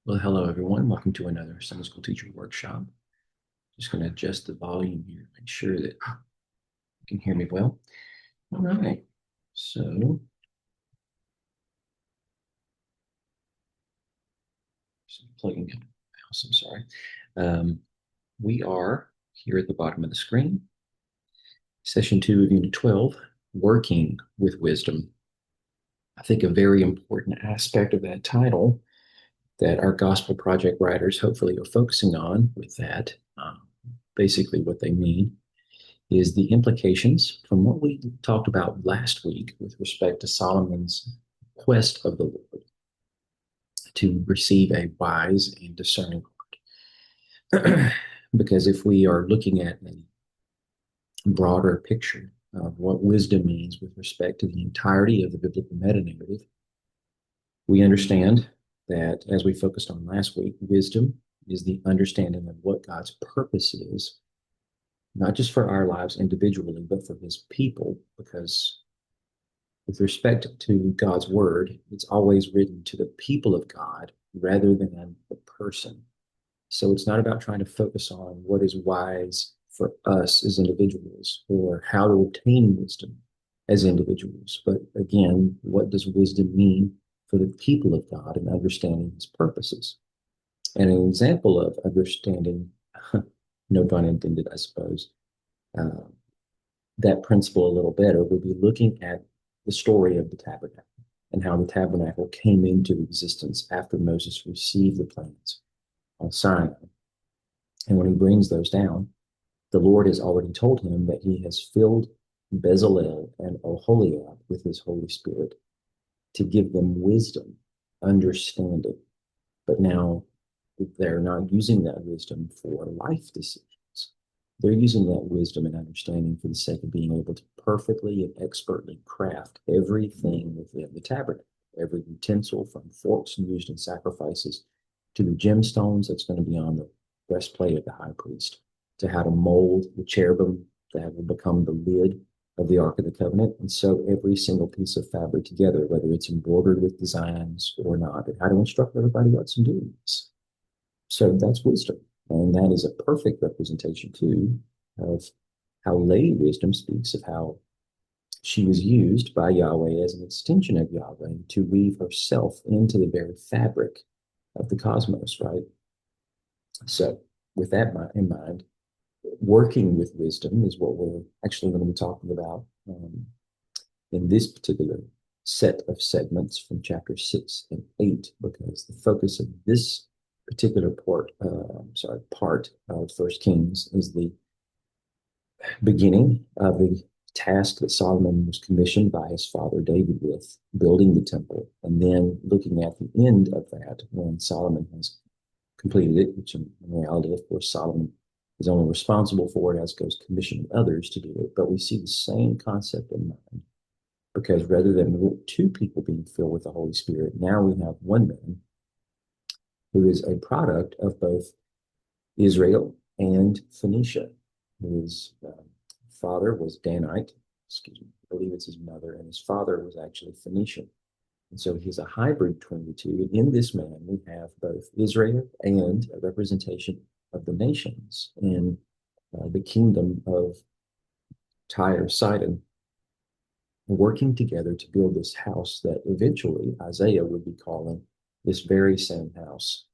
Well, hello everyone. Welcome to another Sunday School Teacher Workshop. Just going to adjust the volume here, make sure that you can hear me well. All right. So, plugging in my mouse, I'm sorry. Um, we are here at the bottom of the screen, session 2 of Unit 12, Working with Wisdom. I think a very important aspect of that title that our Gospel Project writers hopefully are focusing on with that, basically what they mean is the implications from what we talked about last week with respect to Solomon's quest of the Lord to receive a wise and discerning heart. Because if we are looking at a broader picture of what wisdom means with respect to the entirety of the biblical meta narrative, we understand that, as we focused on last week, wisdom is the understanding of what God's purpose is, not just for our lives individually, but for his people, because with respect to God's word, it's always written to the people of God rather than the person. So it's not about trying to focus on what is wise for us as individuals or how to obtain wisdom as individuals. But again, what does wisdom mean for the people of God and understanding his purposes? And an example of understanding, no pun intended, I suppose, uh, that principle a little better would be looking at the story of the tabernacle and how the tabernacle came into existence after Moses received the plans on Sinai. And when he brings those down, the Lord has already told him that he has filled Bezalel and Oholiab with his Holy Spirit to give them wisdom, understanding. But now they're not using that wisdom for life decisions. They're using that wisdom and understanding for the sake of being able to perfectly and expertly craft everything within the tabernacle, every utensil from forks used in sacrifices to the gemstones that's going to be on the breastplate of the high priest, to how to mold the cherubim that will become the lid of the Ark of the Covenant, and sew every single piece of fabric together, whether it's embroidered with designs or not, and how to instruct everybody else in doing this. So that's wisdom. And that is a perfect representation, too, of how Lady Wisdom speaks of how she was used by Yahweh as an extension of Yahweh to weave herself into the very fabric of the cosmos, right? So, with that in mind, working with wisdom is what we're actually going to be talking about in this particular set of segments from chapter 6 and 8, because the focus of this particular part of First Kings is the beginning of the task that Solomon was commissioned by his father David with, building the temple, and then looking at the end of that when Solomon has completed it, which in reality, of course, Solomon is only responsible for it as goes commissioning others to do it. But we see the same concept in mind, because rather than two people being filled with the Holy Spirit, now we have one man who is a product of both Israel and Phoenicia. His father was Danite, excuse me, I believe it's his mother, and his father was actually Phoenician. And so he's a hybrid between the two. And in this man, we have both Israel and a representation of the nations in the kingdom of Tyre, Sidon, working together to build this house that eventually Isaiah would be calling this very same house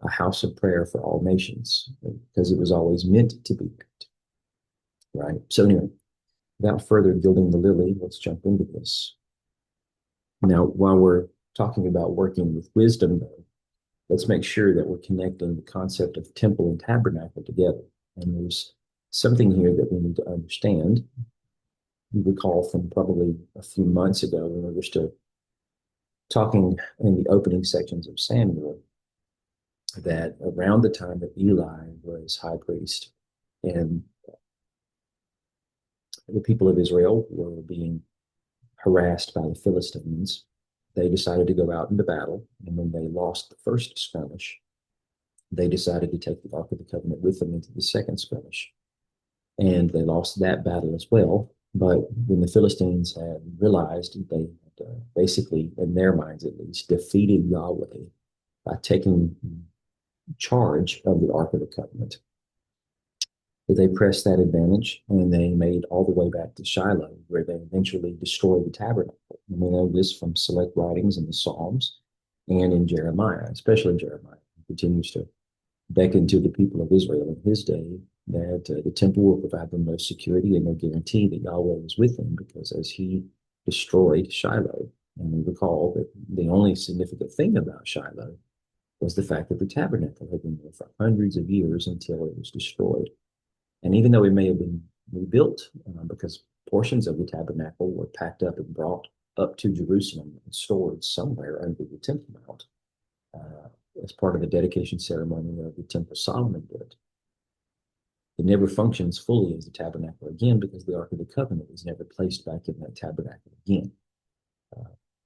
a house of prayer for all nations, because it was always meant to be that, right? So anyway, without further gilding the lily, let's jump into this. Now, while we're talking about working with wisdom, though, let's make sure that we're connecting the concept of temple and tabernacle together. And there's something here that we need to understand. You recall from probably a few months ago when we were still talking in the opening sections of Samuel, that around the time that Eli was high priest and the people of Israel were being harassed by the Philistines, they decided to go out into battle. And when they lost the first skirmish, they decided to take the Ark of the Covenant with them into the second skirmish. And they lost that battle as well. But when the Philistines had realized they had basically, in their minds at least, defeated Yahweh by taking charge of the Ark of the Covenant. But they pressed that advantage and they made all the way back to Shiloh, where they eventually destroyed the tabernacle. And we know this from select writings in the Psalms and in Jeremiah, especially Jeremiah. He continues to beckon to the people of Israel in his day that the temple will provide them no security and no guarantee that Yahweh was with them, because as he destroyed Shiloh, and we recall that the only significant thing about Shiloh was the fact that the tabernacle had been there for hundreds of years until it was destroyed. And even though it may have been rebuilt, because portions of the tabernacle were packed up and brought up to Jerusalem and stored somewhere under the Temple Mount as part of the dedication ceremony of the temple Solomon built, it never functions fully as the tabernacle again, because the Ark of the Covenant is never placed back in that tabernacle again.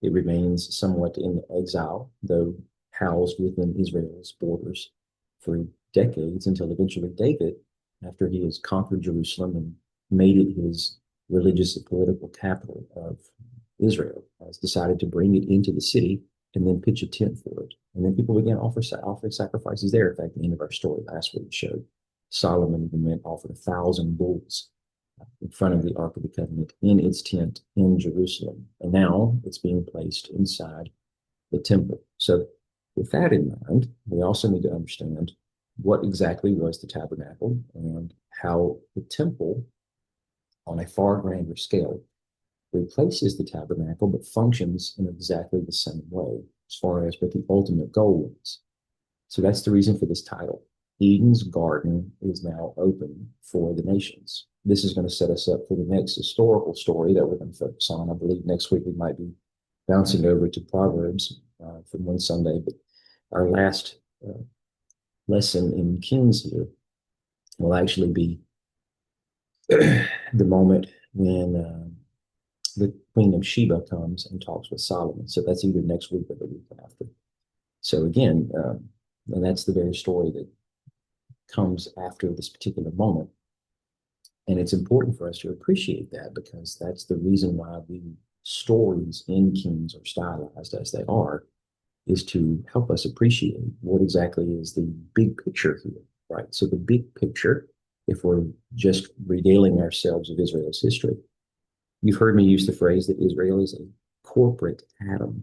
It remains somewhat in exile, though housed within Israel's borders for decades, until eventually David, after he has conquered Jerusalem and made it his religious and political capital of Israel, has decided to bring it into the city and then pitch a tent for it. And then people began offering sacrifices there. In fact, the end of our story last week showed Solomon even went offered 1,000 bulls in front of the Ark of the Covenant in its tent in Jerusalem. And now it's being placed inside the temple. So with that in mind, we also need to understand what exactly was the tabernacle and how the temple, on a far grander scale, replaces the tabernacle but functions in exactly the same way as far as what the ultimate goal is. So that's the reason for this title. Eden's garden is now open for the nations. This is going to set us up for the next historical story that we're going to focus on. I believe next week we might be bouncing over to Proverbs from one Sunday, but our last lesson in Kings here will actually be the moment when the Queen of Sheba comes and talks with Solomon. So that's either next week or the week after. So again, and that's the very story that comes after this particular moment. And it's important for us to appreciate that, because that's the reason why the stories in Kings are stylized as they are, is to help us appreciate what exactly is the big picture here, right? So the big picture, if we're just regaling ourselves of Israel's history, you've heard me use the phrase that Israel is a corporate Adam,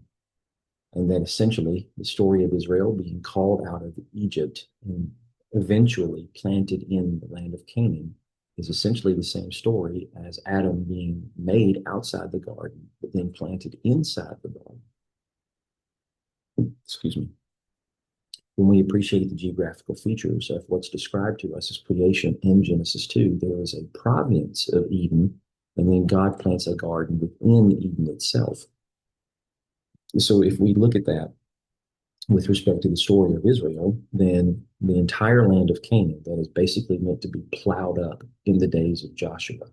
and that essentially the story of Israel being called out of Egypt and eventually planted in the land of Canaan is essentially the same story as Adam being made outside the garden, but then planted inside the garden. Excuse me. When we appreciate the geographical features of what's described to us as creation in Genesis 2, there is a providence of Eden, and then God plants a garden within Eden itself. So if we look at that with respect to the story of Israel, then the entire land of Canaan that is basically meant to be plowed up in the days of Joshua,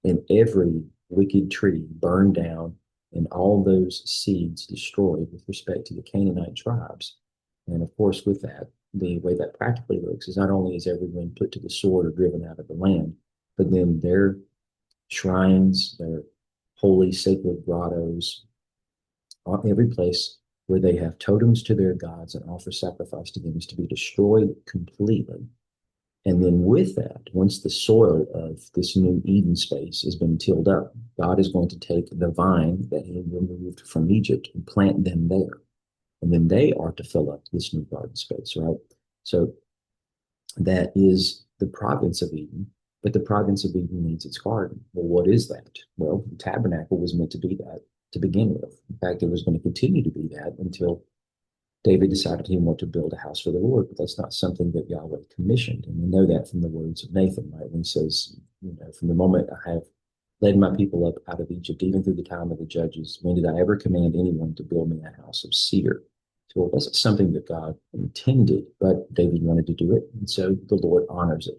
and every wicked tree burned down and all those seeds destroyed with respect to the Canaanite tribes. And of course, with that, the way that practically looks is not only is everyone put to the sword or driven out of the land, but then their shrines, their holy sacred grottos, every place where they have totems to their gods and offer sacrifice to them is to be destroyed completely. And then with that, once the soil of this new Eden space has been tilled up, God is going to take the vine that he removed from Egypt and plant them there. And then they are to fill up this new garden space, right? So that is the province of Eden, but the province of Eden needs its garden. Well, what is that? Well, the tabernacle was meant to be that to begin with. In fact, it was going to continue to be that until David decided he wanted to build a house for the Lord, but that's not something that Yahweh commissioned. And we know that from the words of Nathan, right? When he says, from the moment I have led my people up out of Egypt, even through the time of the judges, when did I ever command anyone to build me a house of cedar? So it wasn't something that God intended, but David wanted to do it. And so the Lord honors it.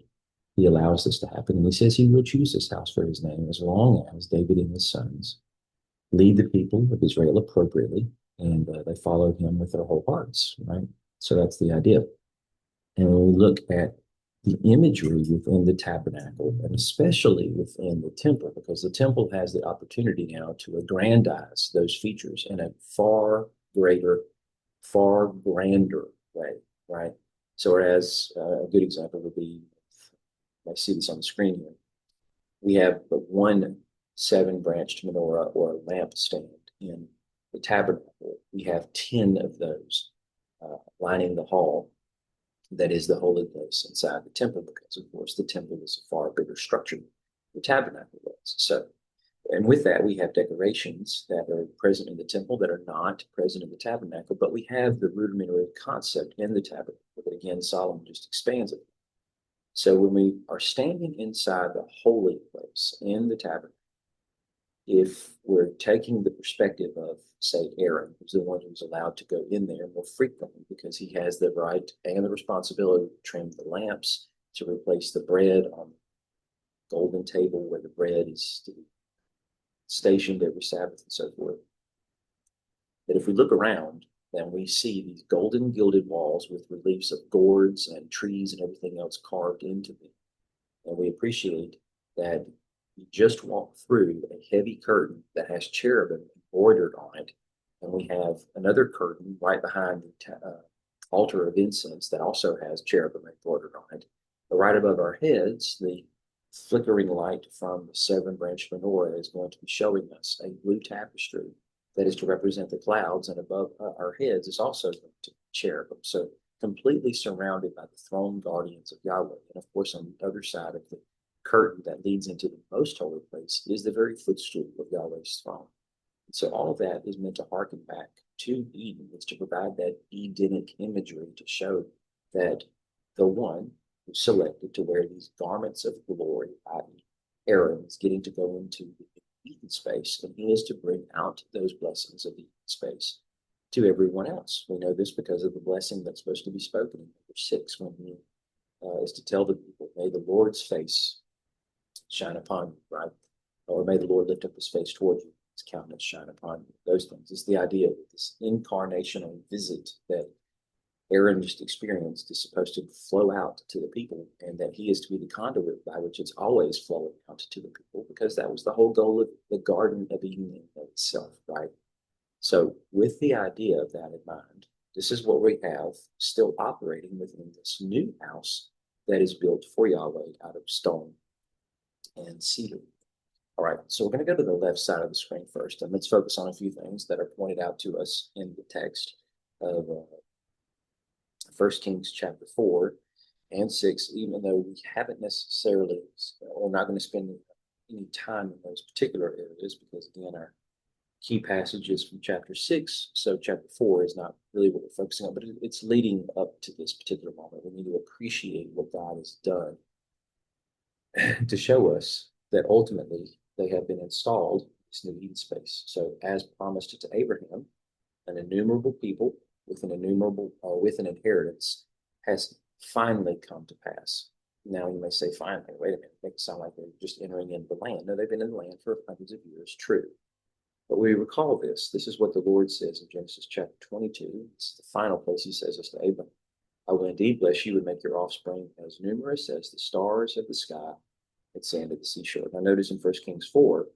He allows this to happen. And he says he will choose this house for his name as long as David and his sons lead the people of Israel appropriately, and they follow him with their whole hearts, right? So that's the idea. And when we look at the imagery within the tabernacle, and especially within the temple, because the temple has the opportunity now to aggrandize those features in a far greater, far grander way, right? So whereas a good example would be, I see this on the screen here, we have but one seven-branched menorah or lampstand in the tabernacle. We have 10 of those lining the hall that is the holy place inside the temple, because of course the temple is a far bigger structure than the tabernacle was. So, and with that, we have decorations that are present in the temple that are not present in the tabernacle, but we have the rudimentary concept in the tabernacle that again Solomon just expands it. So when we are standing inside the holy place in the tabernacle, if we're taking the perspective of, say, Aaron, who's the one who's allowed to go in there more frequently because he has the right and the responsibility to trim the lamps, to replace the bread on the golden table where the bread is to be stationed every Sabbath and so forth. That if we look around, then we see these golden gilded walls with reliefs of gourds and trees and everything else carved into them. And we appreciate that you just walk through a heavy curtain that has cherubim embroidered on it. And we have another curtain right behind the altar of incense that also has cherubim embroidered on it. But right above our heads, the flickering light from the seven-branched menorah is going to be showing us a blue tapestry that is to represent the clouds, and above our heads is also going to be cherubim. So completely surrounded by the throne guardians of Yahweh. And of course, on the other side of the curtain that leads into the most holy place is the very footstool of Yahweh's throne. And so all of that is meant to harken back to Eden. It's to provide that Edenic imagery to show that the one who selected to wear these garments of glory, i.e. Aaron, is getting to go into the Eden space, and he is to bring out those blessings of the Eden space to everyone else. We know this because of the blessing that's supposed to be spoken in verse 6 when he is to tell the people, may the Lord's face shine upon you, right? Or may the Lord lift up his face toward you, his countenance shine upon you. Those things. It's the idea of this incarnational visit that Aaron just experienced is supposed to flow out to the people, and that he is to be the conduit by which it's always flowing out to the people, because that was the whole goal of the Garden of Eden in itself, right? So with the idea of that in mind, this is what we have still operating within this new house that is built for Yahweh out of stone and cedar. All right, so we're going to go to the left side of the screen first, and let's focus on a few things that are pointed out to us in the text of 1 Kings chapter 4 and 6, even though we haven't necessarily, we're not going to spend any time in those particular areas because, again, our key passages from chapter 6, so chapter 4 is not really what we're focusing on, but it's leading up to this particular moment. We need to appreciate what God has done to show us that ultimately they have been installed in this new Eden space. So as promised to Abraham, an innumerable people with an inheritance has finally come to pass. Now you may say, finally, wait a minute, make it sound like they're just entering into the land. No, they've been in the land for hundreds of years, true. But we recall this. This is what the Lord says in Genesis chapter 22. It's the final place he says this to Abraham. I will indeed bless you and make your offspring as numerous as the stars of the sky and sand of the seashore. Now notice in 1 Kings 4,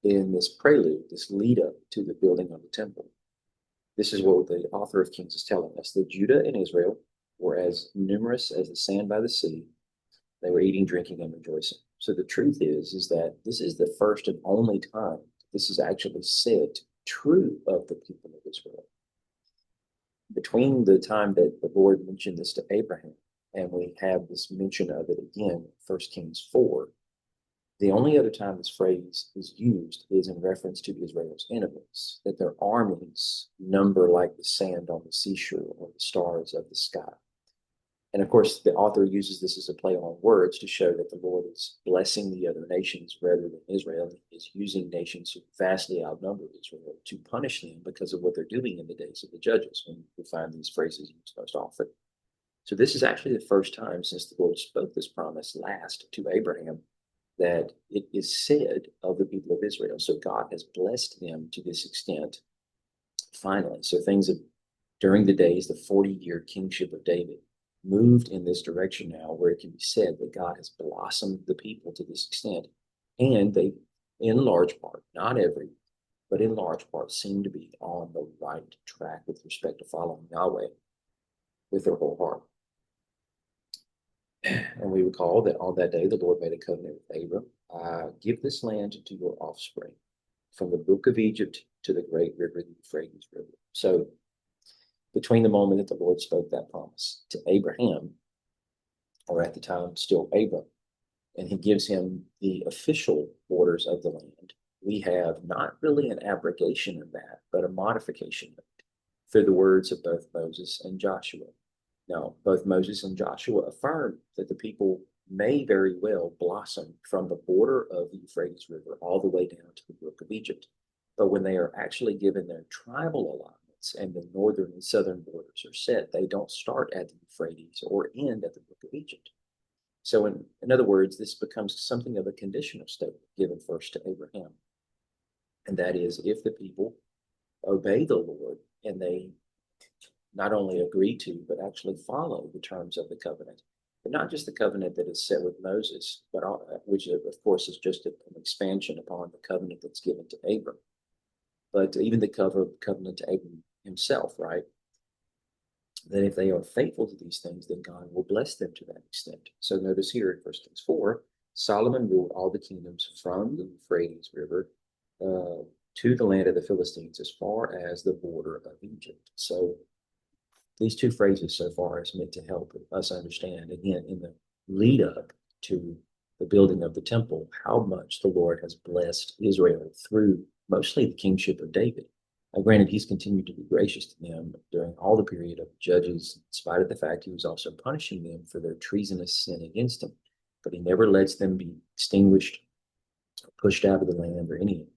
in this prelude, this lead up to the building of the temple, this is what the author of Kings is telling us, that Judah and Israel were as numerous as the sand by the sea. They were eating, drinking, and rejoicing. So the truth is that this is the first and only time this is actually said true of the people of Israel. Between the time that the Lord mentioned this to Abraham and we have this mention of it again in 1 Kings 4, the only other time this phrase is used is in reference to Israel's enemies, that their armies number like the sand on the seashore or the stars of the sky. And of course, the author uses this as a play on words to show that the Lord is blessing the other nations rather than Israel. He is using nations who vastly outnumber Israel to punish them because of what they're doing in the days of the judges, when we find these phrases used most often. So this is actually the first time since the Lord spoke this promise last to Abraham that it is said of the people of Israel. So God has blessed them to this extent, finally. So things have, during the days, the 40-year kingship of David, moved in this direction now where it can be said that God has blossomed the people to this extent. And they, in large part, not every, but in large part, seem to be on the right track with respect to following Yahweh. with their whole heart. And we recall that on that day, the Lord made a covenant with Abram. Give this land to your offspring, from the brook of Egypt to the great river, the Euphrates River. So between the moment that the Lord spoke that promise to Abraham, or at the time still Abram, and he gives him the official borders of the land, we have not really an abrogation of that, but a modification of it through the words of both Moses and Joshua. Now, both Moses and Joshua affirm that the people may very well blossom from the border of the Euphrates River all the way down to the brook of Egypt. But when they are actually given their tribal allotments and the northern and southern borders are set, they don't start at the Euphrates or end at the brook of Egypt. So in other words, this becomes something of a conditional statement given first to Abraham. And that is, if the people obey the Lord and they not only agree to, but actually follow the terms of the covenant. But not just the covenant that is set with Moses, but which of course is just an expansion upon the covenant that's given to Abram. But even the covenant to Abram himself, right? That if they are faithful to these things, then God will bless them to that extent. So notice here in 1 Kings 4, Solomon ruled all the kingdoms from the Euphrates River to the land of the Philistines as far as the border of Egypt. So these two phrases so far is meant to help us understand, again, in the lead up to the building of the temple, how much the Lord has blessed Israel through mostly the kingship of David. Now, granted, he's continued to be gracious to them during all the period of Judges, in spite of the fact he was also punishing them for their treasonous sin against him. But he never lets them be extinguished, or pushed out of the land, or any of it.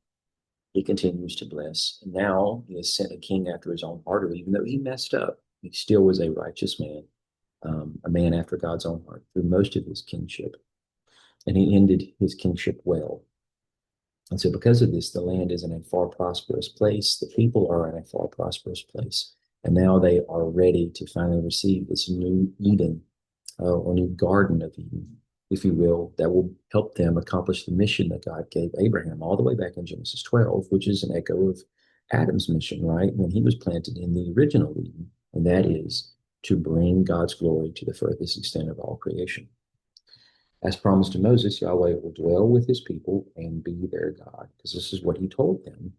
He continues to bless. And now he has sent a king after his own heart, even though he messed up. He still was a righteous man, a man after God's own heart through most of his kingship. And he ended his kingship well. And so because of this, the land is in a far prosperous place. The people are in a far prosperous place. And now they are ready to finally receive this new Eden, or new Garden of Eden, if you will, that will help them accomplish the mission that God gave Abraham all the way back in Genesis 12, which is an echo of Adam's mission, right? When he was planted in the original Eden, and that is to bring God's glory to the furthest extent of all creation. As promised to Moses, Yahweh will dwell with his people and be their God, because this is what he told them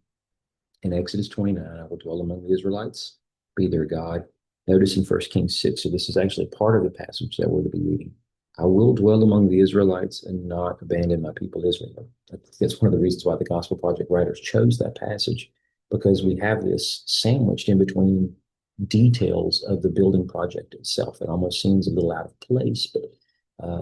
in Exodus 29. I will dwell among the Israelites, be their God. Notice in 1 Kings 6, so this is actually part of the passage that we're to be reading. I will dwell among the Israelites and not abandon my people Israel. That's one of the reasons why the Gospel Project writers chose that passage, because we have this sandwiched in between details of the building project itself. It almost seems a little out of place, but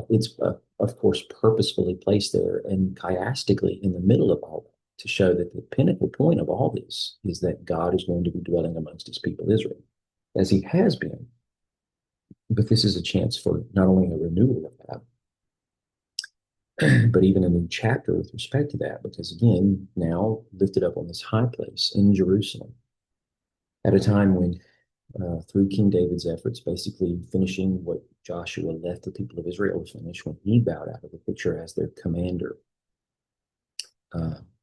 it's, of course, purposefully placed there and chiastically in the middle of all that to show that the pinnacle point of all this is that God is going to be dwelling amongst his people Israel, as he has been. But this is a chance for not only a renewal of that, but even a new chapter with respect to that, because again, now lifted up on this high place in Jerusalem, at a time when through King David's efforts, basically finishing what Joshua left the people of Israel to finish when he bowed out of the picture as their commander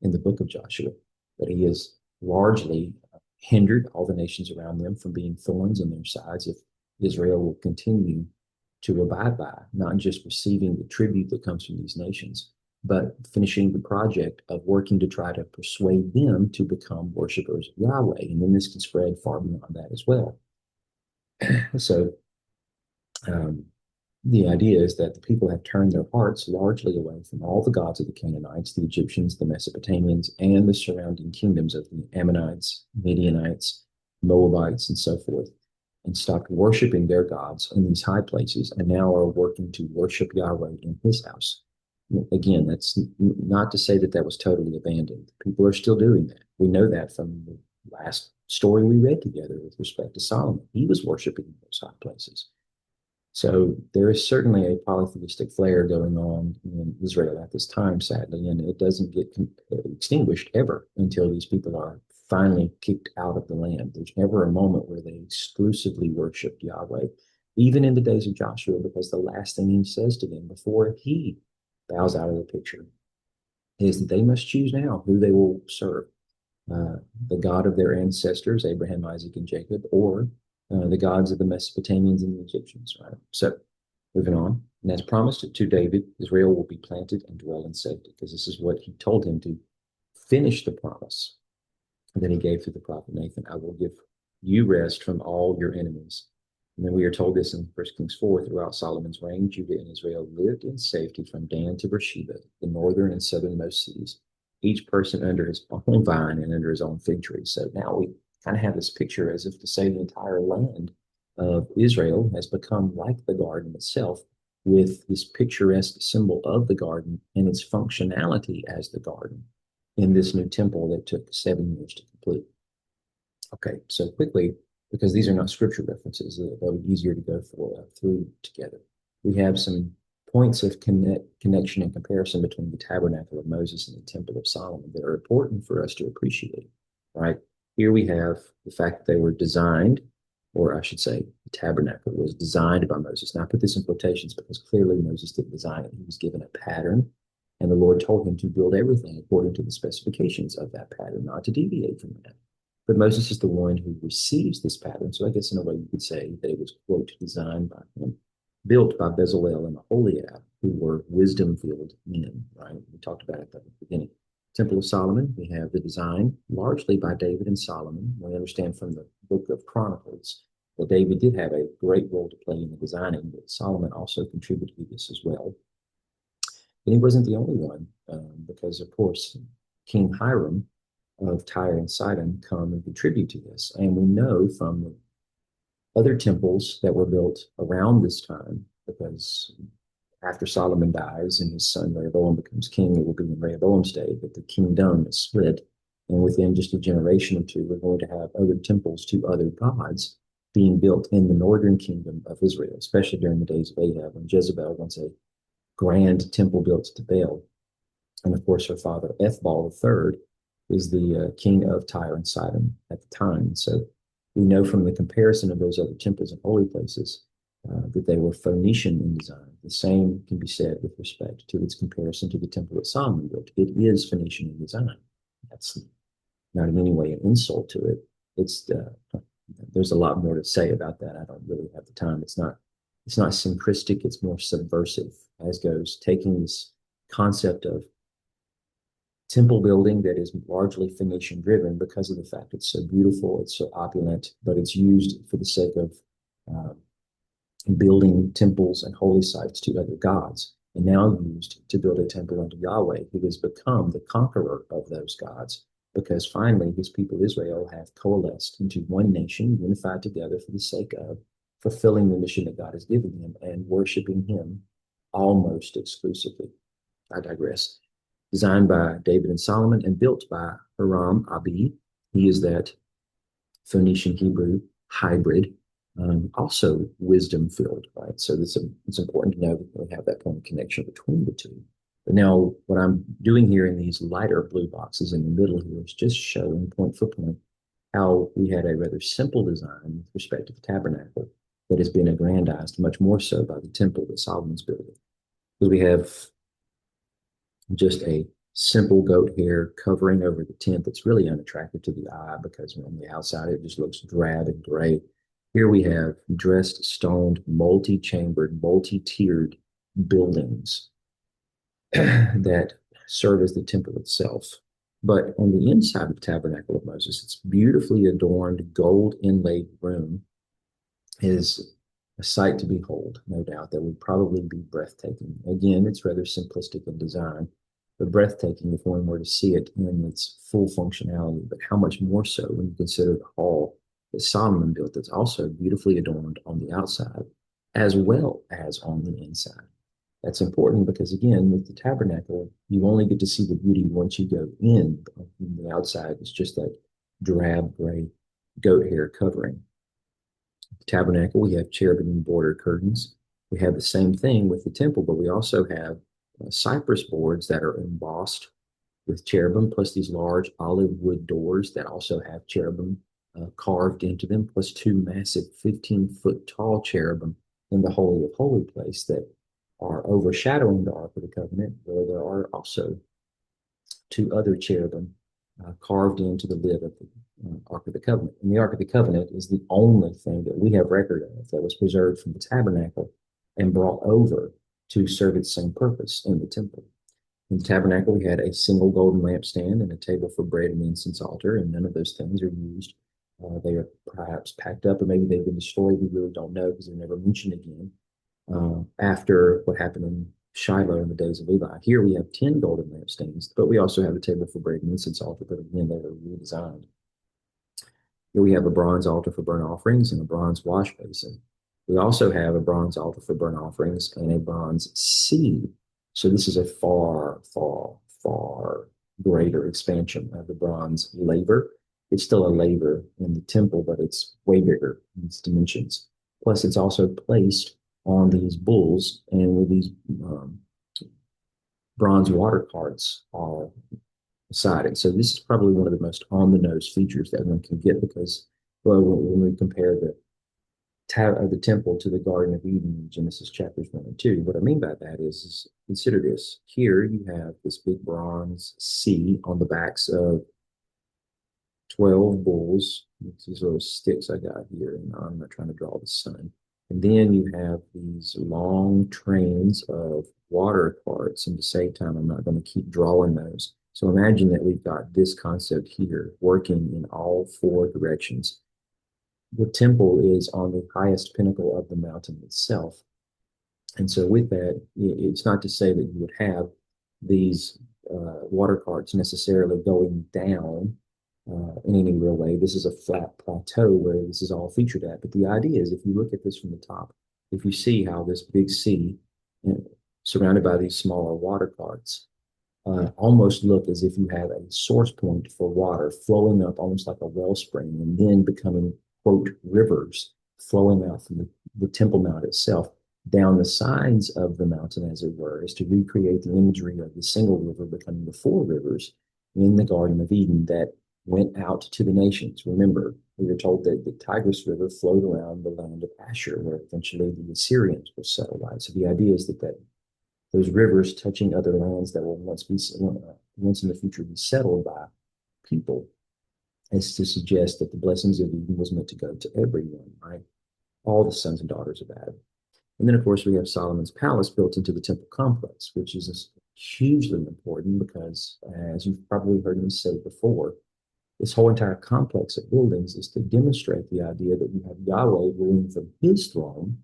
in the book of Joshua. But he has largely hindered all the nations around them from being thorns in their sides if Israel will continue to abide by, not just receiving the tribute that comes from these nations, but finishing the project of working to try to persuade them to become worshipers of Yahweh. And then this can spread far beyond that as well. So the idea is that the people have turned their hearts largely away from all the gods of the Canaanites, the Egyptians, the Mesopotamians, and the surrounding kingdoms of the Ammonites, Midianites, Moabites, and so forth, and stopped worshiping their gods in these high places, and now are working to worship Yahweh in his house. Again, that's not to say that that was totally abandoned. People are still doing that. We know that from the last story we read together with respect to Solomon. He was worshiping in those high places. So there is certainly a polytheistic flare going on in Israel at this time, sadly, and it doesn't get extinguished ever until these people are finally kicked out of the land. There's never a moment where they exclusively worship Yahweh, even in the days of Joshua, because the last thing he says to them before he bows out of the picture is that they must choose now who they will serve. The God of their ancestors, Abraham, Isaac, and Jacob, or the gods of the Mesopotamians and the Egyptians, right? So moving on, and as promised to David, Israel will be planted and dwell in safety, because this is what he told him to finish the promise that he gave through the prophet Nathan. I will give you rest from all your enemies. And then we are told this in 1 Kings 4, throughout Solomon's reign, Judah and Israel lived in safety from Dan to Beersheba, the northern and southernmost cities, each person under his own vine and under his own fig tree. So now we kind of have this picture as if to say the entire land of Israel has become like the garden itself, with this picturesque symbol of the garden and its functionality as the garden in this new temple that took 7 years to complete. Okay, so quickly, because these are not scripture references, they'll be easier to go through together. We have some points of connection and comparison between the tabernacle of Moses and the temple of Solomon that are important for us to appreciate, right? Here we have the fact that they were designed, or I should say, the tabernacle was designed by Moses. Now, I put this in quotations because clearly Moses didn't design it. He was given a pattern, and the Lord told him to build everything according to the specifications of that pattern, not to deviate from that. But Moses is the one who receives this pattern. So I guess in a way you could say that it was, quote, designed by him, built by Bezalel and Aholiab, who were wisdom-filled men, right? We talked about it at the beginning. Temple of Solomon, we have the design largely by David and Solomon. We understand from the book of Chronicles that David did have a great role to play in the designing, but Solomon also contributed to this as well. And he wasn't the only one, because, of course, King Hiram of Tyre and Sidon come and contribute to this. And we know from the other temples that were built around this time, because after Solomon dies and his son Rehoboam becomes king, it will be in Rehoboam's day that the kingdom is split. And within just a generation or two, we're going to have other temples to other gods being built in the northern kingdom of Israel, especially during the days of Ahab, when Jezebel wants a grand temple built to Baal. And of course, her father, Ethbal III, is the king of Tyre and Sidon at the time. So we know from the comparison of those other temples and holy places that they were Phoenician in design. The same can be said with respect to its comparison to the temple that Solomon built. It is Phoenician in design. That's not in any way an insult to it. It's there's a lot more to say about that. I don't really have the time. It's not syncretic. It's more subversive, as goes taking this concept of temple building that is largely Phoenician driven because of the fact it's so beautiful, it's so opulent, but it's used for the sake of building temples and holy sites to other gods, and now used to build a temple unto Yahweh, who has become the conqueror of those gods, because finally his people Israel have coalesced into one nation, unified together for the sake of fulfilling the mission that God has given them and worshiping him almost exclusively. I digress. Designed by David and Solomon and built by Hiram Abi. He is that Phoenician Hebrew hybrid, also wisdom filled, right? So it's important to know that we have that point of connection between the two. But now what I'm doing here in these lighter blue boxes in the middle here is just showing point for point how we had a rather simple design with respect to the tabernacle that has been aggrandized much more so by the temple that Solomon's building. Because we have just a simple goat hair covering over the tent that's really unattractive to the eye, because on the outside it just looks drab and gray. Here we have dressed, stoned, multi-chambered, multi-tiered buildings that serve as the temple itself. But on the inside of the tabernacle of Moses, its beautifully adorned gold inlaid room is a sight to behold, no doubt. That would probably be breathtaking. Again, it's rather simplistic in design, but breathtaking if one were to see it in its full functionality. But how much more so when you consider the hall that Solomon built, that's also beautifully adorned on the outside as well as on the inside. That's important because, again, with the tabernacle, you only get to see the beauty once you go in. On the outside, it's just that drab gray goat hair covering. The tabernacle, we have cherubim border curtains. We have the same thing with the temple, but we also have cypress boards that are embossed with cherubim, plus these large olive wood doors that also have cherubim carved into them, plus two massive 15-foot tall cherubim in the Holy of Holy place that are overshadowing the Ark of the Covenant, where there are also two other cherubim carved into the lid of the Ark of the Covenant. And the Ark of the Covenant is the only thing that we have record of that was preserved from the tabernacle and brought over to serve its same purpose in the temple. In the tabernacle, we had a single golden lampstand and a table for bread and incense altar, and none of those things are used. They are perhaps packed up, or maybe they've been destroyed. We really don't know because they're never mentioned again after what happened in Shiloh in the days of Eli. Here we have 10 golden lampstands, but we also have a table for bread and incense altar, but again, they were redesigned. Here we have a bronze altar for burnt offerings and a bronze wash basin. We also have a bronze altar for burnt offerings and a bronze sea. So this is a far, far, far greater expansion of the bronze laver. It's still a laver in the temple, but it's way bigger in its dimensions. Plus, it's also placed on these bulls and with these bronze water carts all sided. So this is probably one of the most on-the-nose features that one can get because, well, when we compare the temple to the Garden of Eden in Genesis chapters 1 and 2, what I mean by that is consider this. Here you have this big bronze sea on the backs of 12 bulls. These little sticks I got here, and I'm not trying to draw the sun. And then you have these long trains of water carts, and to save time, I'm not going to keep drawing those. So imagine that we've got this concept here working in all four directions. The temple is on the highest pinnacle of the mountain itself. And so with that, it's not to say that you would have these water carts necessarily going down in any real way. This is a flat plateau where this is all featured at. But the idea is if you look at this from the top, if you see how this big sea surrounded by these smaller water carts almost look as if you have a source point for water flowing up almost like a wellspring and then becoming, quote, rivers flowing out from the Temple Mount itself down the sides of the mountain, as it were, is to recreate the imagery of the single river becoming the four rivers in the Garden of Eden that went out to the nations. Remember, we were told that the Tigris River flowed around the land of Asher, where eventually the Assyrians will settle. Right? So the idea is that those rivers touching other lands that will once in the future be settled by people, is to suggest that the blessings of Eden was meant to go to everyone, right? All the sons and daughters of Adam. And then, of course, we have Solomon's palace built into the temple complex, which is hugely important because, as you've probably heard me say before, this whole entire complex of buildings is to demonstrate the idea that you have Yahweh ruling from his throne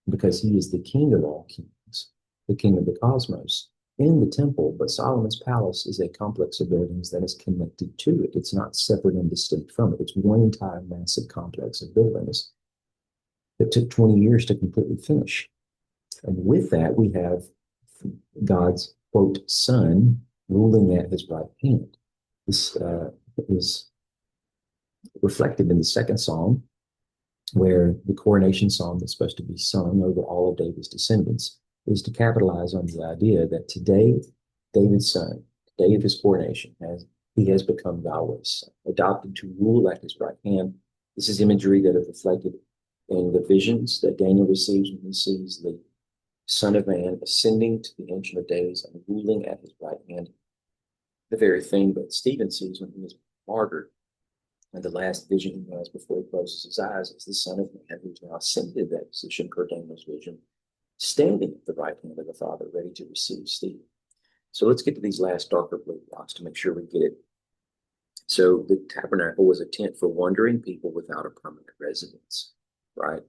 because he is the king of all kings, the king of the cosmos in the temple. But Solomon's palace is a complex of buildings that is connected to it. It's not separate and distinct from it. It's one entire massive complex of buildings that took 20 years to completely finish. And with that, we have God's, quote, son ruling at his right hand. This is reflected in the second psalm, where the coronation psalm that's supposed to be sung over all of David's descendants is to capitalize on the idea that today, David's son, the day of his coronation, he has become Yahweh's son, adopted to rule at his right hand. This is imagery that is reflected in the visions that Daniel receives when he sees the Son of Man ascending to the Ancient of Days and ruling at his right hand. The very thing that Stephen sees when he is martyred. And the last vision he has before he closes his eyes is the Son of Man, who's now ascended that position per Daniel's vision, standing at the right hand of the Father, ready to receive Stephen. So let's get to these last darker blue blocks to make sure we get it. So the tabernacle was a tent for wandering people without a permanent residence, right?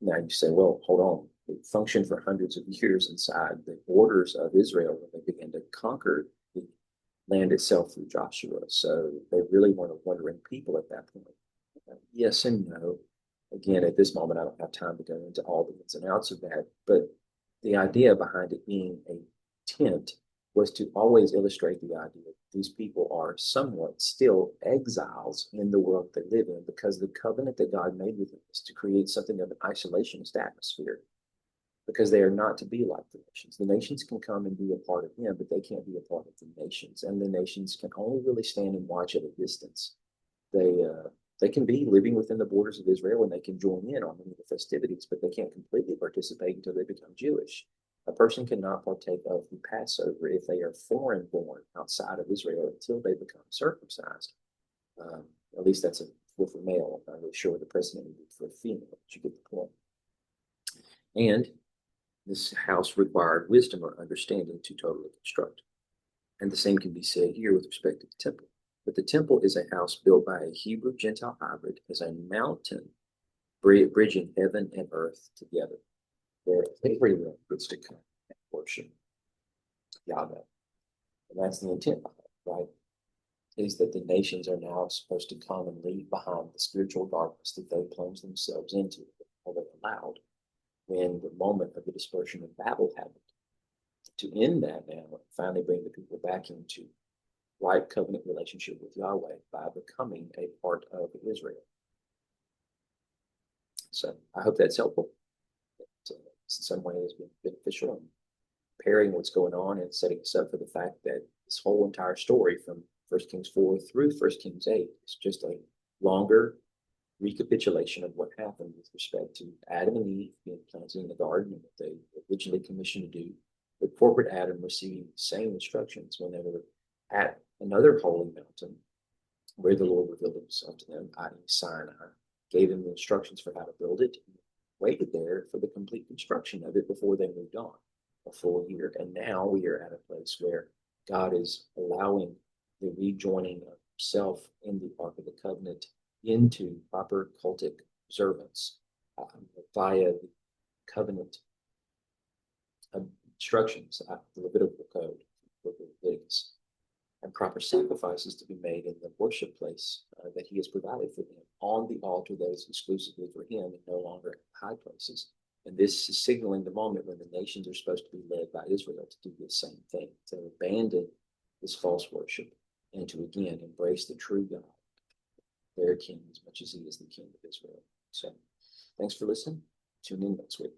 Now you say, well, hold on. It functioned for hundreds of years inside the borders of Israel when they began to conquer the land itself through Joshua. So they really weren't wandering people at that point. Yes and no. Again, at this moment, I don't have time to go into all the ins and outs of that. But the idea behind it being a tent was to always illustrate the idea that these people are somewhat still exiles in the world they live in because the covenant that God made with them is to create something of an isolationist atmosphere because they are not to be like the nations. The nations can come and be a part of him, but they can't be a part of the nations. And the nations can only really stand and watch at a distance. They can be living within the borders of Israel and they can join in on many of the festivities, but they can't completely participate until they become Jewish. A person cannot partake of the Passover if they are foreign born outside of Israel until they become circumcised. Um, at least that's for male. I'm not really sure what the precedent would be for a female, but you get the point. And this house required wisdom or understanding to totally construct. And the same can be said here with respect to the temple. But the temple is a house built by a Hebrew Gentile hybrid as a mountain bridging heaven and earth together, where everyone gets to come and worship Yahweh. And that's the intent of it, right? Is that the nations are now supposed to come and leave behind the spiritual darkness that they plunged themselves into, or they allowed, when the moment of the dispersion of Babel happened. To end that now and finally bring the people back into right covenant relationship with Yahweh by becoming a part of Israel. So I hope that's helpful. It, in some way has been beneficial in pairing what's going on and setting us up for the fact that this whole entire story from 1 Kings 4 through 1 Kings 8 is just a longer recapitulation of what happened with respect to Adam and Eve being planted in the garden and what they originally commissioned to do. But corporate Adam receiving the same instructions when they were at another holy mountain where the Lord revealed himself to them, i.e., Sinai, gave them the instructions for how to build it, and waited there for the complete construction of it before they moved on, a full year. And now we are at a place where God is allowing the rejoining of himself in the Ark of the Covenant into proper cultic observance via the covenant instructions, the Levitical code, Leviticus, and proper sacrifices to be made in the worship place that he has provided for them on the altar that is exclusively for him and no longer high places. And this is signaling the moment when the nations are supposed to be led by Israel to do the same thing, to abandon this false worship and to again embrace the true God, their king, as much as he is the king of Israel. So thanks for listening. Tune in next week.